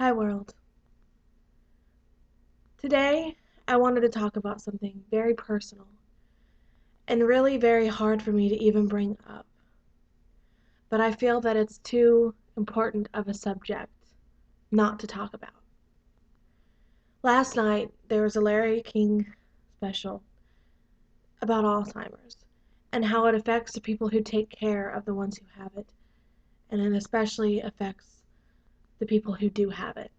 Hi, world. Today, I wanted to talk about something very personal and really very hard for me to even bring up, but I feel that it's too important of a subject not to talk about. Last night, there was a Larry King special about Alzheimer's and how it affects the people who take care of the ones who have it, and it especially affects the people who do have it.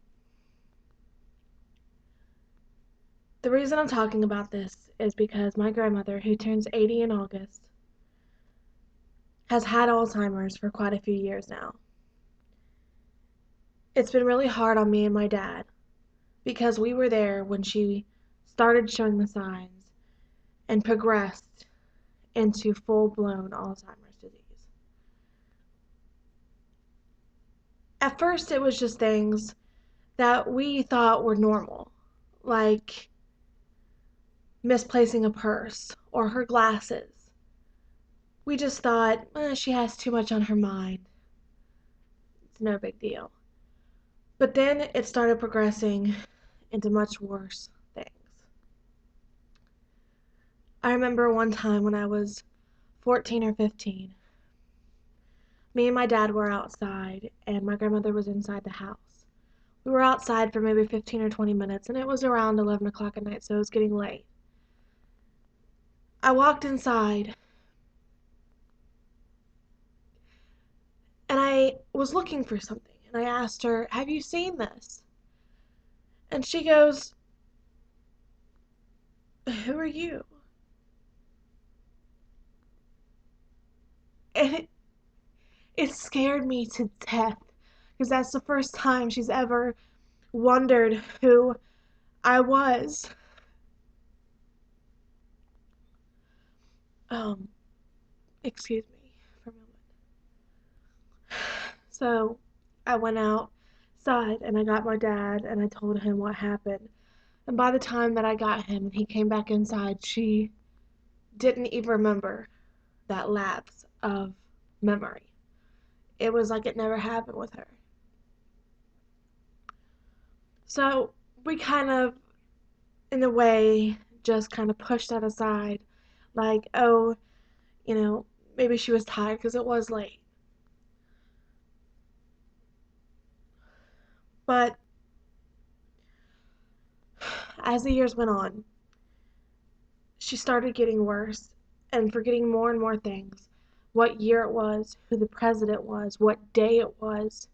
The reason I'm talking about this is because my grandmother, who turns 80 in August, has had Alzheimer's for quite a few years now. It's been really hard on me and my dad because we were there when she started showing the signs and progressed into full-blown Alzheimer's disease. At first, it was just things that we thought were normal, like misplacing a purse or her glasses. We just thought, she has too much on her mind. It's no big deal. But then it started progressing into much worse things. I remember one time when I was 14 or 15, me and my dad were outside and my grandmother was inside the house. We were outside for maybe 15 or 20 minutes and it was around 11 o'clock at night, so it was getting late. I walked inside and I was looking for something and I asked her, "Have you seen this?" And she goes, "Who are you?" And it scared me to death because that's the first time she's ever wondered who I was. Um, Excuse me for a moment. So I went outside and I got my dad and I told him what happened. And by the time that I got him and he came back inside, she didn't even remember that lapse of memory. It was like it never happened with her. So we kind of, in a way, just kind of pushed that aside. Like, oh, maybe she was tired because it was late. But as the years went on, she started getting worse and forgetting more and more things. What year it was, who the president was, what day it was.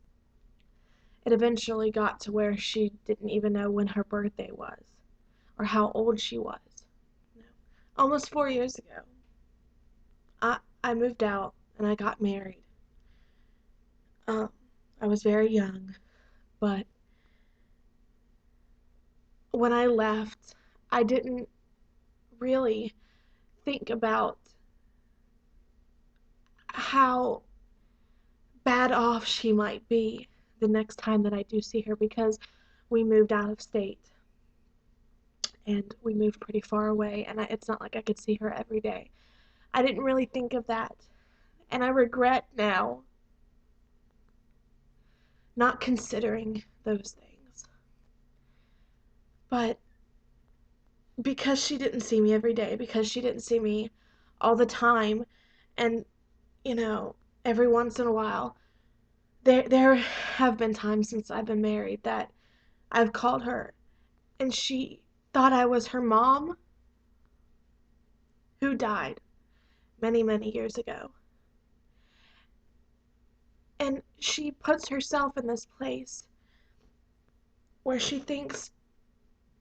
It eventually got to where she didn't even know when her birthday was or how old she was. Almost 4 years ago, I moved out and I got married. Um, I was very young, but when I left, I didn't really think about how bad off she might be the next time that I do see her because we moved out of state and we moved pretty far away and it's not like I could see her every day. I didn't really think of that and I regret now not considering those things. But because she didn't see me every day, because she didn't see me all the time, and you know, every once in a while, there have been times since I've been married that I've called her and she thought I was her mom who died many, many years ago. And she puts herself in this place where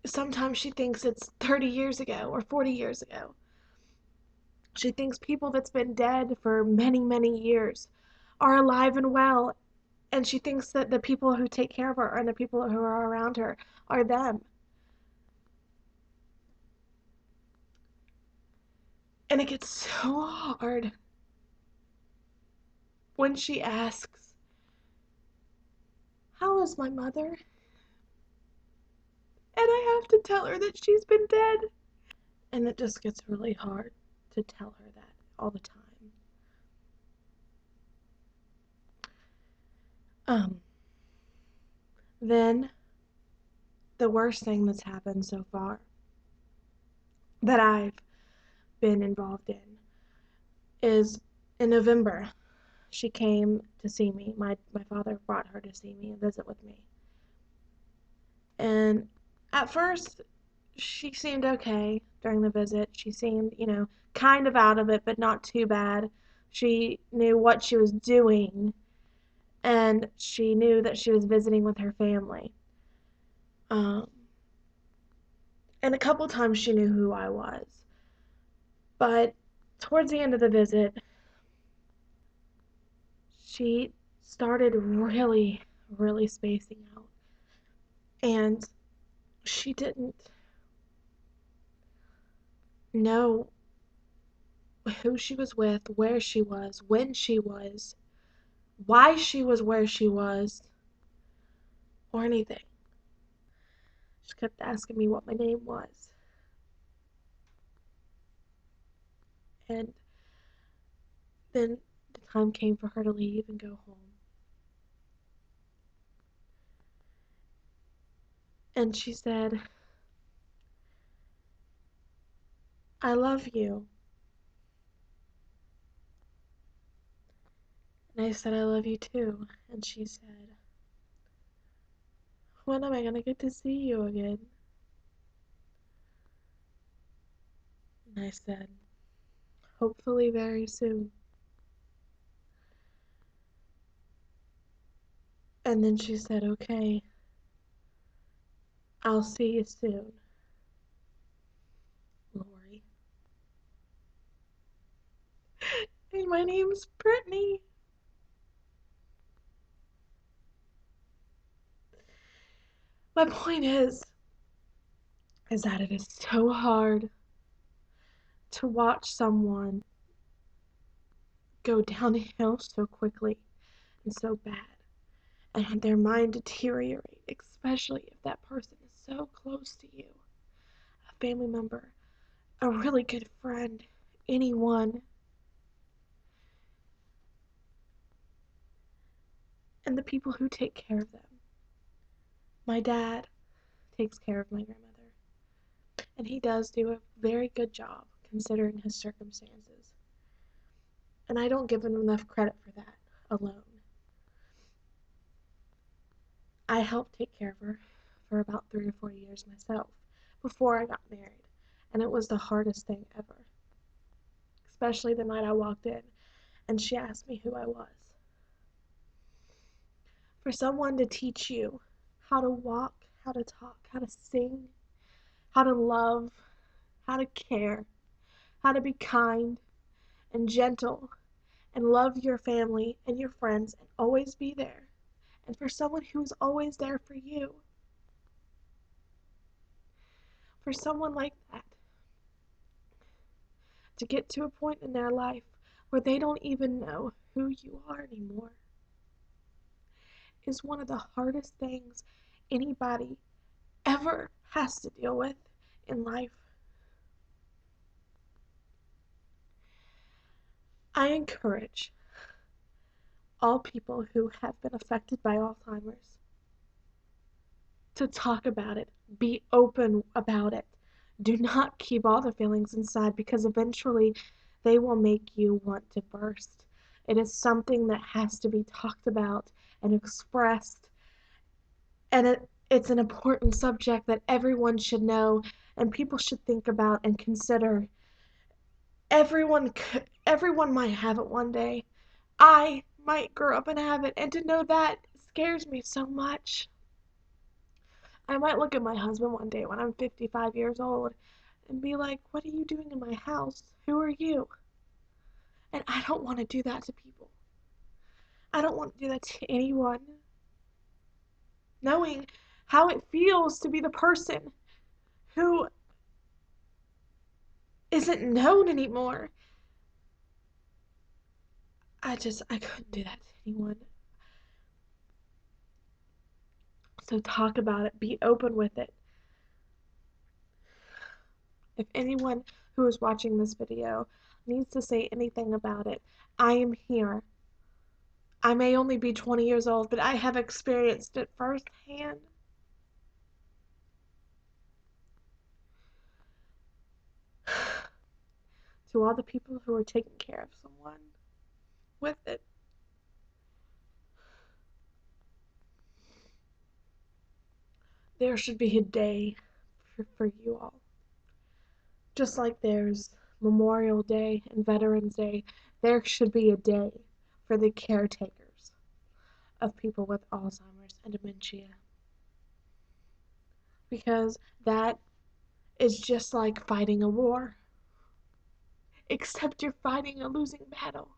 sometimes she thinks it's 30 years ago or 40 years ago. She thinks people that's been dead for many, many years are alive and well, and she thinks that the people who take care of her and the people who are around her are them. And it gets so hard when she asks, "How is my mother?" And I have to tell her that she's been dead. And it just gets really hard to tell her that all the time. Um, Then the worst thing that's happened so far that I've been involved in is in November. She came to see me. My father brought her to see me and visit with me. And at first, she seemed okay during the visit. She seemed, kind of out of it, but not too bad. She knew what she was doing, and she knew that she was visiting with her family. Um, and a couple times she knew who I was. But towards the end of the visit, she started really, really spacing out. And she didn't know who she was with, where she was, when she was, why she was where she was, or anything. She kept asking me what my name was. And then the time came for her to leave and go home. And she said, I love you. And I said, I love you too. And she said, when am I going to get to see you again? And I said, hopefully very soon. And then she said, okay, I'll see you soon, Lori. And my name's Brittany. My point is that it is so hard to watch someone go downhill so quickly and so bad and have their mind deteriorate, especially if that person is so close to you, a family member, a really good friend, anyone. And the people who take care of them. My dad takes care of my grandmother, and he does do a very good job considering his circumstances. And I don't give him enough credit for that alone. I helped take care of her for about 3 or 4 years myself before I got married, and it was the hardest thing ever, especially the night I walked in and she asked me who I was. For someone to teach you how to walk, how to talk, how to sing, how to love, how to care, how to be kind and gentle and love your family and your friends and always be there. And for someone who's always there for you, for someone like that, to get to a point in their life where they don't even know who you are anymore is one of the hardest things anybody ever has to deal with in life. I encourage all people who have been affected by Alzheimer's to talk about it, be open about it. Do not keep all the feelings inside because eventually they will make you want to burst. It is something that has to be talked about and expressed, and it's an important subject that everyone should know and people should think about and consider. Everyone might have it one day. I might grow up and have it, and to know that scares me so much. I might look at my husband one day when I'm 55 years old and be like, what are you doing in my house? Who are you? And I don't want to do that to people. I don't want to do that to anyone. Knowing how it feels to be the person who isn't known anymore. I couldn't do that to anyone. So talk about it. Be open with it. If anyone who is watching this video needs to say anything about it, I am here. I may only be 20 years old, but I have experienced it firsthand. To all the people who are taking care of someone with it, there should be a day for you all. Just like there's Memorial Day and Veterans Day, there should be a day for the caretakers of people with Alzheimer's and dementia. Because that is just like fighting a war, except you're fighting a losing battle.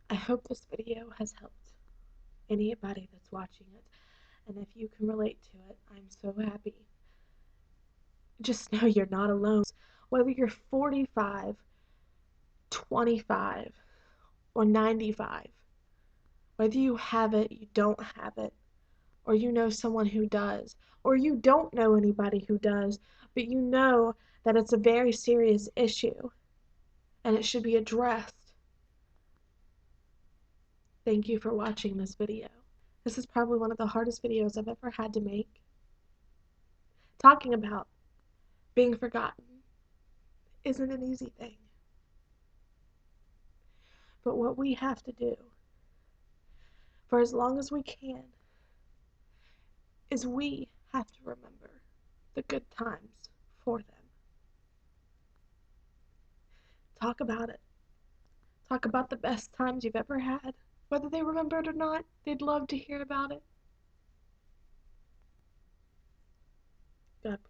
I hope this video has helped anybody that's watching it, and if you can relate to it, I'm so happy. Just know you're not alone. Whether you're 45, 25, or 95, whether you have it, you don't have it, or you know someone who does, or you don't know anybody who does, but you know that it's a very serious issue and it should be addressed. Thank you for watching this video. This is probably one of the hardest videos I've ever had to make. Talking about being forgotten isn't an easy thing. But what we have to do, for as long as we can, is we have to remember the good times for them. Talk about it. Talk about the best times you've ever had. Whether they remember it or not, they'd love to hear about it. God bless.